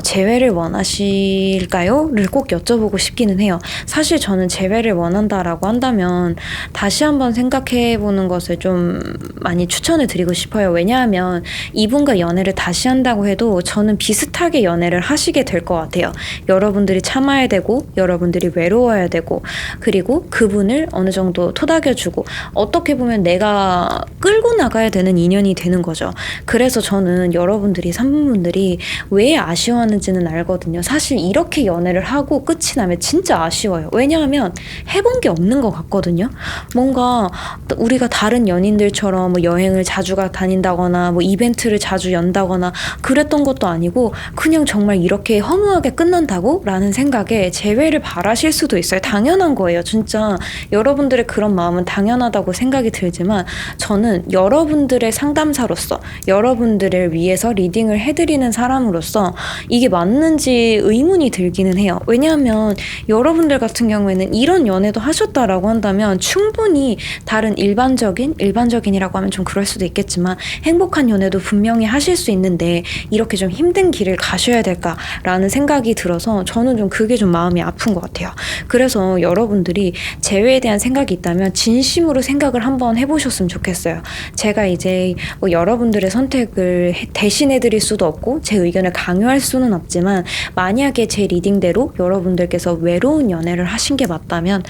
재회를 원하실까요? 를 꼭 여쭤보고 싶기는 해요. 사실 저는 재회를 원한다라고 한다면 다시 한번 생각해보는 것을 좀 많이 추천을 드리고 싶어요. 왜냐하면 이분과 연애를 다시 한다고 해도 저는 비슷하게 연애를 하시게 될 것 같아요. 여러분들이 참아야 되고 여러분들이 외로워야 되고 그리고 그분을 어느 정도 토닥여주고 어떻게 보면 내가 끌고 나가야 되는 인연이 되는 거죠. 그래서 저는 여러분들이 3분들이 왜 아쉬워하는지는 알거든요. 사실 이렇게 연애를 하고 끝이 나면 진짜 아쉬워요. 왜냐하면 해본 게 없는 것 같거든요. 뭔가 우리가 다른 연인들처럼 뭐 여행을 자주 다닌다거나 뭐 이벤트를 자주 연다거나 그랬던 것도 아니고 그냥 정말 이렇게 허무하게 끝난다고? 라는 생각에 재회를 바라실 수도 있어요. 당연한 거예요. 진짜 여러분들의 그런 마음은 당연하다고 생각이 들지만 저는 여러분들의 상담사로서 여러분들을 위해서 리딩을 해드리는 사람으로서 이게 맞는지 의문이 들기는 해요. 왜냐하면 여러분들 같은 경우에는 이런 연애도 하셨다라고 한다면 충분히 다른 일반적인이라고 하면 좀 그럴 수도 있겠지만 행복한 연애도 분명히 하실 수 있는데 이렇게 좀 힘든 길을 가셔야 될까라는 생각이 들어서 저는 좀 그게 좀 마음이 아픈 것 같아요. 그래서 여러분들이 재회에 대한 생각이 있다면 진심으로 생각을 한번 해보셨으면 좋겠어요. 제가 이제 뭐 여러분들의 선택을 대신해 드릴 수도 없고 제 의견을 강요할 수는 없지만 만약에 제 리딩대로 여러분들께서 외로운 연애를 하신 게 맞다면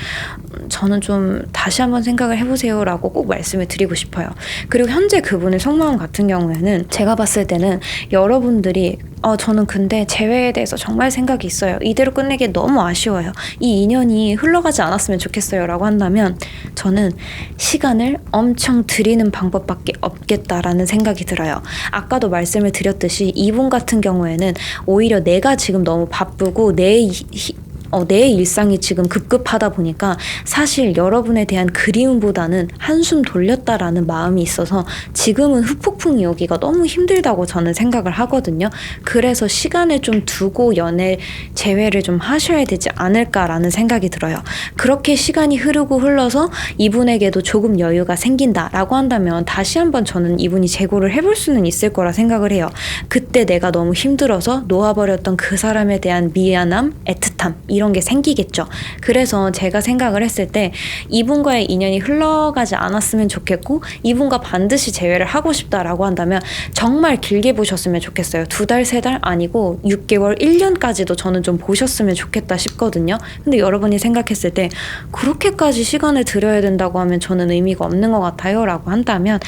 저는 좀 다시 한번 생각을 해보세요 라고 꼭 말씀을 드리고 싶어요. 그리고 현재 그분의 속마음 같은 경우에는 제가 봤을 때는 여러분들이 저는 근데 재회에 대해서 정말 생각이 있어요. 이대로 끝내기 너무 아쉬워요. 이 인연이 흘러가지 않았으면 좋겠어요 라고 한다면 저는 시간을 엄청 드리는 방법밖에 없겠다라는 생각이 들어요. 아까도 말씀을 드렸듯이 이분 같은 경우에는 오히려 내가 지금 너무 바쁘고 내 일상이 지금 급급하다 보니까 사실 여러분에 대한 그리움보다는 한숨 돌렸다라는 마음이 있어서 지금은 후폭풍이 오기가 너무 힘들다고 저는 생각을 하거든요. 그래서 시간을 좀 두고 재회를 좀 하셔야 되지 않을까라는 생각이 들어요. 그렇게 시간이 흐르고 흘러서 이분에게도 조금 여유가 생긴다라고 한다면 다시 한번 저는 이분이 재고를 해볼 수는 있을 거라 생각을 해요. 그때 내가 너무 힘들어서 놓아버렸던 그 사람에 대한 미안함, 애틋함 이런 게 생기겠죠. 그래서 제가 생각을 했을 때 이분과의 인연이 흘러가지 않았으면 좋겠고 이분과 반드시 재회를 하고 싶다라고 한다면 정말 길게 보셨으면 좋겠어요. 2달, 3달 아니고 6개월, 1년까지도 저는 좀 보셨으면 좋겠다 싶거든요. 근데 여러분이 생각했을 때 그렇게까지 시간을 들여야 된다고 하면 저는 의미가 없는 것 같아요 라고 한다면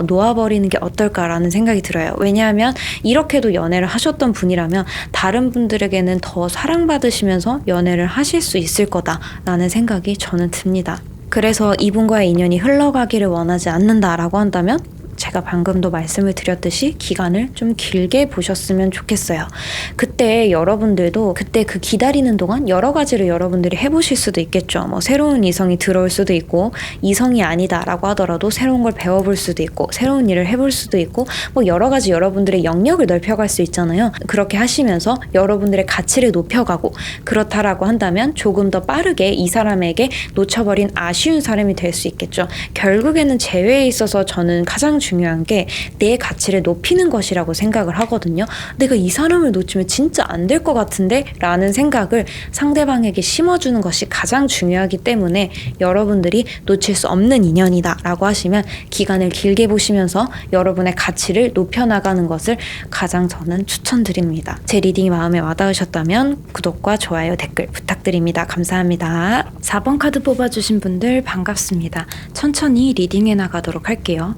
놓아버리는 게 어떨까라는 생각이 들어요. 왜냐하면 이렇게도 연애를 하셨던 분이라면 다른 분들에게는 더 사랑받으시면서 연애를 하실 수 있을 거다라는 생각이 저는 듭니다. 그래서 이분과의 인연이 흘러가기를 원하지 않는다라고 한다면 제가 방금도 말씀을 드렸듯이 기간을 좀 길게 보셨으면 좋겠어요. 그때 여러분들도 그때 그 기다리는 동안 여러 가지를 여러분들이 해보실 수도 있겠죠. 뭐 새로운 이성이 들어올 수도 있고 이성이 아니다라고 하더라도 새로운 걸 배워볼 수도 있고 새로운 일을 해볼 수도 있고 뭐 여러 가지 여러분들의 영역을 넓혀갈 수 있잖아요. 그렇게 하시면서 여러분들의 가치를 높여가고 그렇다라고 한다면 조금 더 빠르게 이 사람에게 놓쳐버린 아쉬운 사람이 될 수 있겠죠. 결국에는 재회에 있어서 저는 가장 중요한 게 내 가치를 높이는 것이라고 생각을 하거든요. 내가 이 사람을 놓치면 진짜 안 될 것 같은데? 라는 생각을 상대방에게 심어주는 것이 가장 중요하기 때문에 여러분들이 놓칠 수 없는 인연이다 라고 하시면 기간을 길게 보시면서 여러분의 가치를 높여나가는 것을 가장 저는 추천드립니다. 제 리딩이 마음에 와닿으셨다면 구독과 좋아요, 댓글 부탁드립니다. 감사합니다. 4번 카드 뽑아주신 분들 반갑습니다. 천천히 리딩해 나가도록 할게요.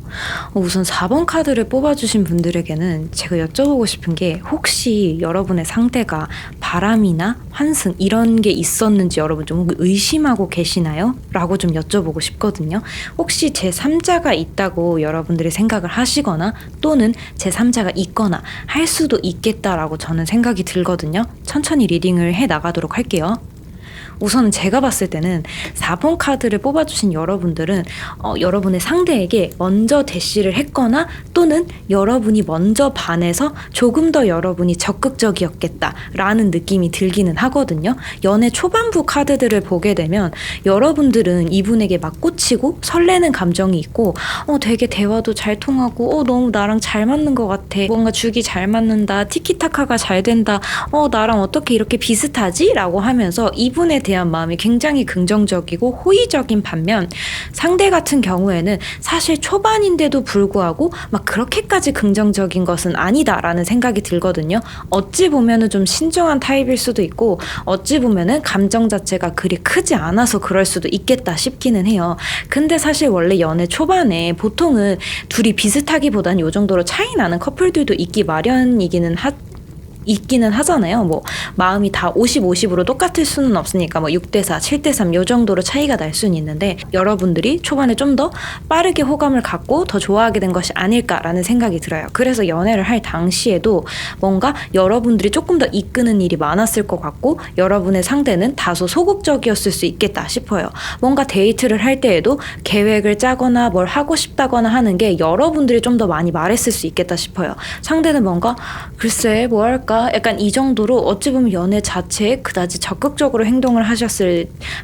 우선 4번 카드를 뽑아주신 분들에게는 제가 여쭤보고 싶은 게 혹시 여러분의 상대가 바람이나 환승 이런 게 있었는지 여러분 좀 의심하고 계시나요? 라고 좀 여쭤보고 싶거든요. 혹시 제3자가 있다고 여러분들이 생각을 하시거나 또는 제3자가 있거나 할 수도 있겠다라고 저는 생각이 들거든요. 천천히 리딩을 해 나가도록 할게요. 우선은 제가 봤을 때는 4번 카드를 뽑아주신 여러분들은 여러분의 상대에게 먼저 대시를 했거나 또는 여러분이 먼저 반해서 조금 더 여러분이 적극적이었겠다라는 느낌이 들기는 하거든요. 연애 초반부 카드들을 보게 되면 여러분들은 이분에게 막 꽂히고 설레는 감정이 있고 되게 대화도 잘 통하고 너무 나랑 잘 맞는 것 같아. 뭔가 죽이 잘 맞는다. 티키타카가 잘 된다. 나랑 어떻게 이렇게 비슷하지? 라고 하면서 이분에 대한 마음이 굉장히 긍정적이고 호의적인 반면 상대 같은 경우에는 사실 초반인데도 불구하고 막 그렇게까지 긍정적인 것은 아니다라는 생각이 들거든요. 어찌 보면은 좀 신중한 타입일 수도 있고 어찌 보면은 감정 자체가 그리 크지 않아서 그럴 수도 있겠다 싶기는 해요. 근데 사실 원래 연애 초반에 보통은 둘이 비슷하기보단 요 정도로 차이 나는 커플들도 있기 마련이기는 있기는 하잖아요. 뭐 마음이 다 50-50으로 똑같을 수는 없으니까 뭐 6대4, 7대3 요 정도로 차이가 날 수는 있는데 여러분들이 초반에 좀 더 빠르게 호감을 갖고 더 좋아하게 된 것이 아닐까라는 생각이 들어요. 그래서 연애를 할 당시에도 뭔가 여러분들이 조금 더 이끄는 일이 많았을 것 같고 여러분의 상대는 다소 소극적이었을 수 있겠다 싶어요. 뭔가 데이트를 할 때에도 계획을 짜거나 뭘 하고 싶다거나 하는 게 여러분들이 좀 더 많이 말했을 수 있겠다 싶어요. 상대는 뭔가 글쎄 뭐 할까 약간 이 정도로 어찌 보면 연애 자체에 그다지 적극적으로 행동을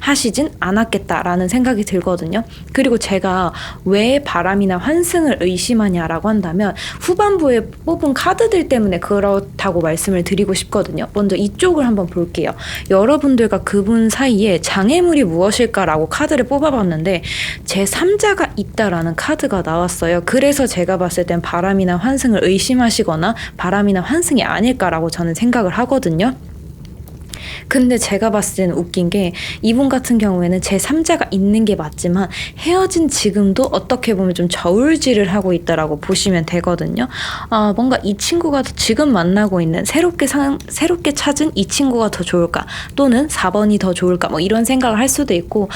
하시진 않았겠다라는 생각이 들거든요. 그리고 제가 왜 바람이나 환승을 의심하냐라고 한다면 후반부에 뽑은 카드들 때문에 그렇다고 말씀을 드리고 싶거든요. 먼저 이쪽을 한번 볼게요. 여러분들과 그분 사이에 장애물이 무엇일까라고 카드를 뽑아봤는데 제3자가 있다라는 카드가 나왔어요. 그래서 제가 봤을 땐 바람이나 환승을 의심하시거나 바람이나 환승이 아닐까라고 저는 생각을 하거든요. 근데 제가 봤을 때는 웃긴 게 이분 같은 경우에는 제3자가 있는 게 맞지만 헤어진 지금도 어떻게 보면 좀 저울질을 하고 있다라고 보시면 되거든요. 뭔가 이 친구가 지금 만나고 있는 새롭게 찾은 이 친구가 더 좋을까 또는 4번이 더 좋을까 뭐 이런 생각을 할 수도 있고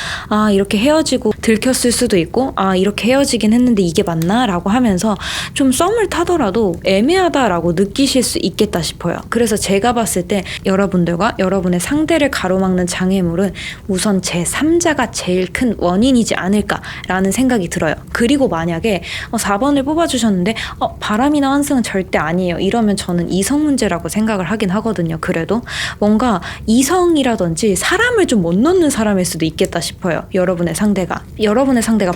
이렇게 헤어지고 들켰을 수도 있고 이렇게 헤어지긴 했는데 이게 맞나? 라고 하면서 좀 썸을 타더라도 애매하다라고 느끼실 수 있겠다 싶어요. 그래서 제가 봤을 때 여러분들과 여러분의 상대를 가로막는 장애물은 우선 제3자가 제일 큰 원인이지 않을까라는 생각이 들어요. 그리고 만약에 4번을 뽑아주셨는데 바람이나 환승은 절대 아니에요. 이러면 저는 이성 문제라고 생각을 하긴 하거든요. 그래도 뭔가 이성이라든지 사람을 좀 못 놓는 사람일 수도 있겠다 싶어요. 여러분의 상대가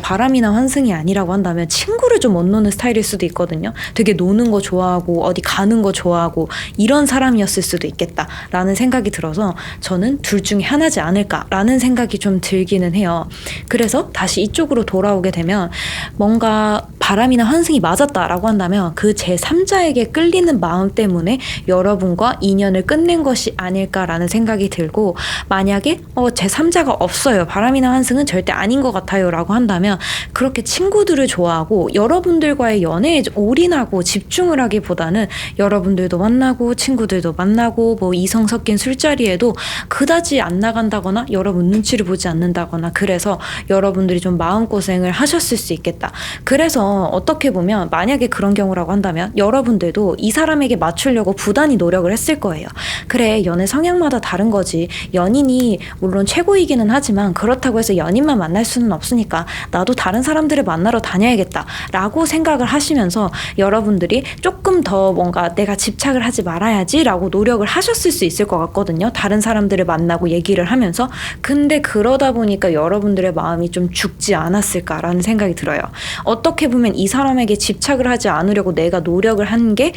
바람이나 환승이 아니라고 한다면 친구를 좀 못 놓는 스타일일 수도 있거든요. 되게 노는 거 좋아하고 어디 가는 거 좋아하고 이런 사람이었을 수도 있겠다라는 생각이 들어서 저는 둘 중에 하나지 않을까라는 생각이 좀 들기는 해요. 그래서 다시 이쪽으로 돌아오게 되면 뭔가 바람이나 환승이 맞았다라고 한다면 그 제3자에게 끌리는 마음 때문에 여러분과 인연을 끝낸 것이 아닐까라는 생각이 들고 만약에 제3자가 없어요. 바람이나 환승은 절대 아닌 것 같아요 라고 한다면 그렇게 친구들을 좋아하고 여러분들과의 연애에 올인하고 집중을 하기보다는 여러분들도 만나고 친구들도 만나고 뭐 이성 섞인 술자리에도 그다지 안 나간다거나 여러분 눈치를 보지 않는다거나 그래서 여러분들이 좀 마음고생을 하셨을 수 있겠다. 그래서 어떻게 보면 만약에 그런 경우라고 한다면 여러분들도 이 사람에게 맞추려고 부단히 노력을 했을 거예요. 그래 연애 성향마다 다른 거지. 연인이 물론 최고이기는 하지만 그렇다고 해서 연인만 만날 수는 없으니까 나도 다른 사람들을 만나러 다녀야겠다 라고 생각을 하시면서 여러분들이 조금 더 뭔가 내가 집착을 하지 말아야지 라고 노력을 하셨을 수 있을 것 같거든요. 다른 사람들을 만나고 얘기를 하면서. 근데 그러다 보니까 여러분들의 마음이 좀 죽지 않았을까라는 생각이 들어요. 어떻게 보면 이 사람에게 집착을 하지 않으려고 내가 노력을 한 게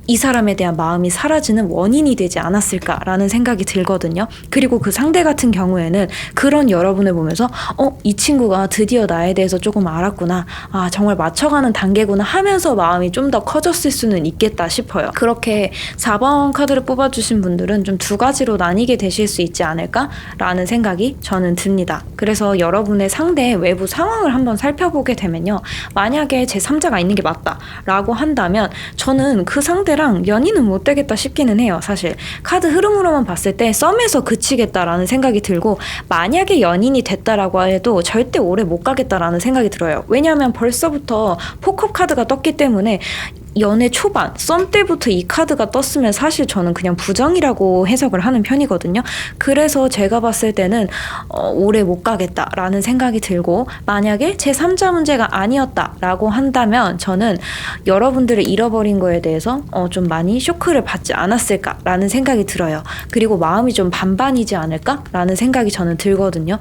이 사람에 대한 마음이 사라지는 원인이 되지 않았을까라는 생각이 들거든요. 그리고 그 상대 같은 경우에는 그런 여러분을 보면서 이 친구가 드디어 나에 대해서 조금 알았구나. 정말 맞춰가는 단계구나 하면서 마음이 좀 더 커졌을 수는 있겠다 싶어요. 그렇게 4번 카드를 뽑아주신 분들은 좀 두 가지로 나뉘게 되실 수 있지 않을까라는 생각이 저는 듭니다. 그래서 여러분의 상대의 외부 상황을 한번 살펴보게 되면요. 만약에 제3자가 있는 게 맞다라고 한다면 저는 그 상대랑 연인은 못 되겠다 싶기는 해요. 사실 카드 흐름으로만 봤을 때 썸에서 그치겠다라는 생각이 들고 만약에 연인이 됐다라고 해도 절대 오래 못 가겠다라는 생각이 들어요. 왜냐하면 벌써부터 포컵 카드가 떴기 때문에 연애 초반 썸 때부터 이 카드가 떴으면 사실 저는 그냥 부정이라고 해석을 하는 편이거든요. 그래서 제가 봤을 때는 오래 못 가겠다라는 생각이 들고, 만약에 제3자 문제가 아니었다라고 한다면 저는 여러분들을 잃어버린 거에 대해서 좀 많이 쇼크를 받지 않았을까라는 생각이 들어요. 그리고 마음이 좀 반반이지 않을까라는 생각이 저는 들거든요.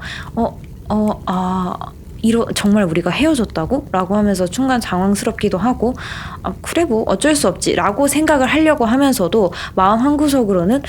정말 우리가 헤어졌다고? 라고 하면서 순간 당황스럽기도 하고, 그래 뭐 어쩔 수 없지 라고 생각을 하려고 하면서도 마음 한구석으로는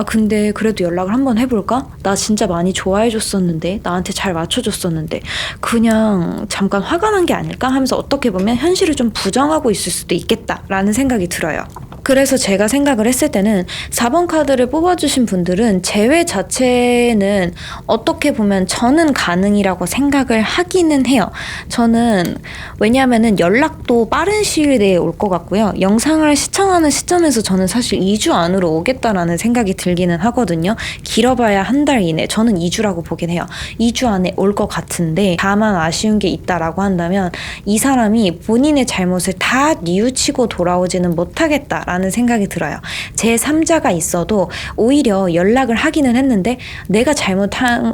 근데 그래도 연락을 한번 해볼까? 나 진짜 많이 좋아해줬었는데, 나한테 잘 맞춰줬었는데 그냥 잠깐 화가 난 게 아닐까 하면서 어떻게 보면 현실을 좀 부정하고 있을 수도 있겠다라는 생각이 들어요. 그래서 제가 생각을 했을 때는 4번 카드를 뽑아주신 분들은 재회 자체는 어떻게 보면 저는 가능이라고 생각을 하기는 해요. 저는 왜냐하면은 연락도 빠른 시일 내에 올 것 같고요. 영상을 시청하는 시점에서 저는 사실 2주 안으로 오겠다라는 생각이 들기는 하거든요. 길어봐야 한 달 이내, 저는 2주라고 보긴 해요. 2주 안에 올 것 같은데, 다만 아쉬운 게 있다라고 한다면 이 사람이 본인의 잘못을 다 뉘우치고 돌아오지는 못하겠다 라는 생각이 들어요. 제3자가 있어도 오히려 연락을 하기는 했는데 내가 잘못한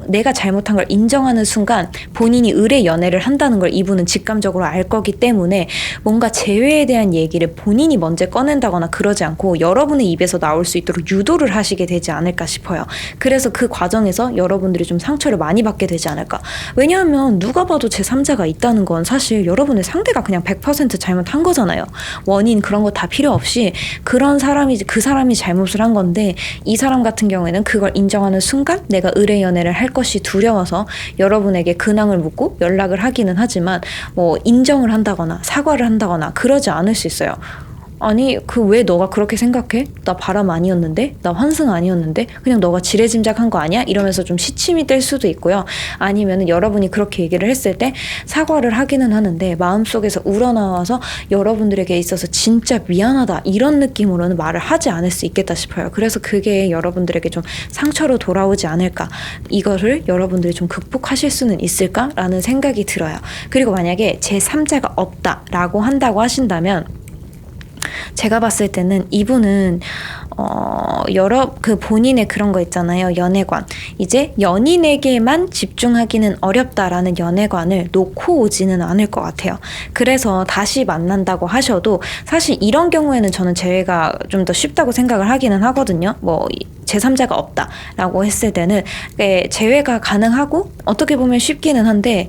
걸 인정하는 순간 본인이 의뢰 연애를 한다는 걸 이분은 직감적으로 알 거기 때문에 뭔가 재회에 대한 얘기를 본인이 먼저 꺼낸다거나 그러지 않고 여러분의 입에서 나올 수 있도록 유도를 하시게 되지 않을까 싶어요. 그래서 그 과정에서 여러분들이 좀 상처를 많이 받게 되지 않을까. 왜냐하면 누가 봐도 제3자가 있다는 건 사실 여러분의 상대가 그냥 100% 잘못한 거잖아요. 원인 그런 거 다 필요 없이 그 사람이 잘못을 한 건데, 이 사람 같은 경우에는 그걸 인정하는 순간 내가 의뢰 연애를 할 것이 두려워서 여러분에게 근황을 묻고 연락을 하기는 하지만 뭐 인정을 한다거나 사과를 한다거나 그러지 않을 수 있어요. 아니 왜 너가 그렇게 생각해? 나 바람 아니었는데? 나 환승 아니었는데? 그냥 너가 지레짐작한 거 아니야? 이러면서 좀 시침이 될 수도 있고요. 아니면은 여러분이 그렇게 얘기를 했을 때 사과를 하기는 하는데 마음속에서 우러나와서 여러분들에게 있어서 진짜 미안하다 이런 느낌으로는 말을 하지 않을 수 있겠다 싶어요. 그래서 그게 여러분들에게 좀 상처로 돌아오지 않을까, 이거를 여러분들이 좀 극복하실 수는 있을까라는 생각이 들어요. 그리고 만약에 제3자가 없다라고 한다고 하신다면 제가 봤을 때는 이분은 본인의 그런 거 있잖아요. 연애관. 이제 연인에게만 집중하기는 어렵다라는 연애관을 놓고 오지는 않을 것 같아요. 그래서 다시 만난다고 하셔도 사실 이런 경우에는 저는 재회가 좀 더 쉽다고 생각을 하기는 하거든요. 제3자가 없다라고 했을 때는 재회가 가능하고 어떻게 보면 쉽기는 한데,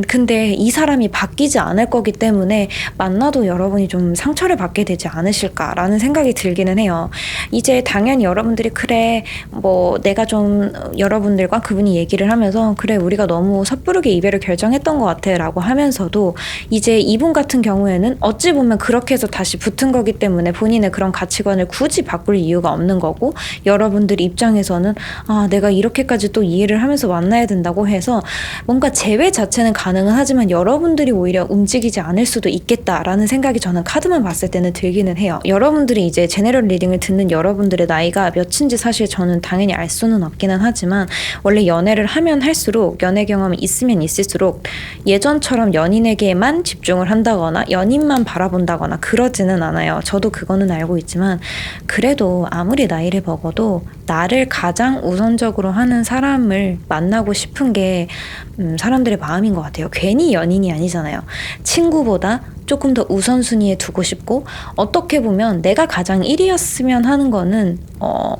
근데 이 사람이 바뀌지 않을 거기 때문에 만나도 여러분이 좀 상처를 받게 되지 않으실까라는 생각이 들기는 해요. 이제 당연히 여러분들이 그래 내가 좀 여러분들과 그분이 얘기를 하면서 그래 우리가 너무 섣부르게 이별을 결정했던 것 같아 라고 하면서도, 이제 이분 같은 경우에는 어찌 보면 그렇게 해서 다시 붙은 거기 때문에 본인의 그런 가치관을 굳이 바꿀 이유가 없는 거고, 여러분들 입장에서는 내가 이렇게까지 또 이해를 하면서 만나야 된다고 해서 뭔가 재회 자체는 가능은 하지만 여러분들이 오히려 움직이지 않을 수도 있겠다라는 생각이 저는 카드만 봤을 때는 들기는 해요. 여러분들이 이제 제네럴 리딩을 듣는 여러분들의 나이가 몇인지 사실 저는 당연히 알 수는 없기는 하지만, 원래 연애를 하면 할수록, 연애 경험이 있으면 있을수록 예전처럼 연인에게만 집중을 한다거나 연인만 바라본다거나 그러지는 않아요. 저도 그거는 알고 있지만, 그래도 아무리 나이를 먹어도 나를 가장 우선적으로 하는 사람을 만나고 싶은 게 사람들의 마음인 것 같아요. 괜히 연인이 아니잖아요. 친구보다 조금 더 우선순위에 두고 싶고, 어떻게 보면 내가 가장 1위였으면 하는 거는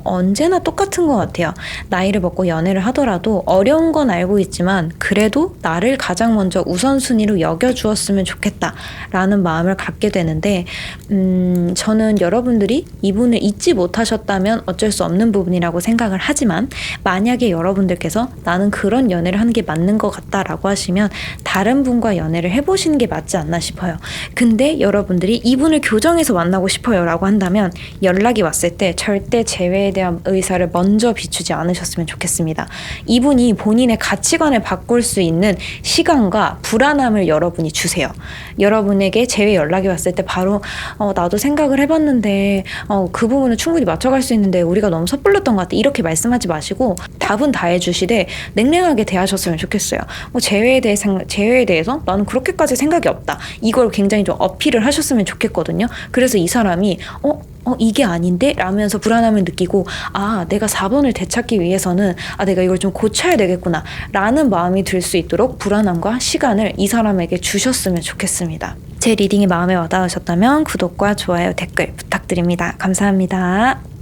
언제나 똑같은 것 같아요. 나이를 먹고 연애를 하더라도 어려운 건 알고 있지만 그래도 나를 가장 먼저 우선순위로 여겨주었으면 좋겠다라는 마음을 갖게 되는데, 저는 여러분들이 이분을 잊지 못하셨다면 어쩔 수 없는 부분이라고 생각을 하지만, 만약에 여러분들께서 나는 그런 연애를 하는 게 맞는 것 같다라고 하시면 다른 분과 연애를 해보시는 게 맞지 않나 싶어요. 근데 여러분들이 이분을 교정해서 만나고 싶어요 라고 한다면 연락이 왔을 때 절대 재회에 대한 의사를 먼저 비추지 않으셨으면 좋겠습니다. 이분이 본인의 가치관을 바꿀 수 있는 시간과 불안함을 여러분이 주세요. 여러분에게 재회 연락이 왔을 때 바로 나도 생각을 해봤는데 그 부분을 충분히 맞춰갈 수 있는데 우리가 너무 섣불렀던 것 같아 이렇게 말씀하지 마시고 답은 다 해주시되 냉랭하게 대하셨으면 좋겠어요. 재회에 대해서 나는 그렇게까지 생각이 없다. 이걸 굉장히 굉장히 좀 어필을 하셨으면 좋겠거든요. 그래서 이 사람이 이게 아닌데? 라면서 불안함을 느끼고 내가 4번을 되찾기 위해서는 내가 이걸 좀 고쳐야 되겠구나 라는 마음이 들 수 있도록 불안함과 시간을 이 사람에게 주셨으면 좋겠습니다. 제 리딩이 마음에 와닿으셨다면 구독과 좋아요, 댓글 부탁드립니다. 감사합니다.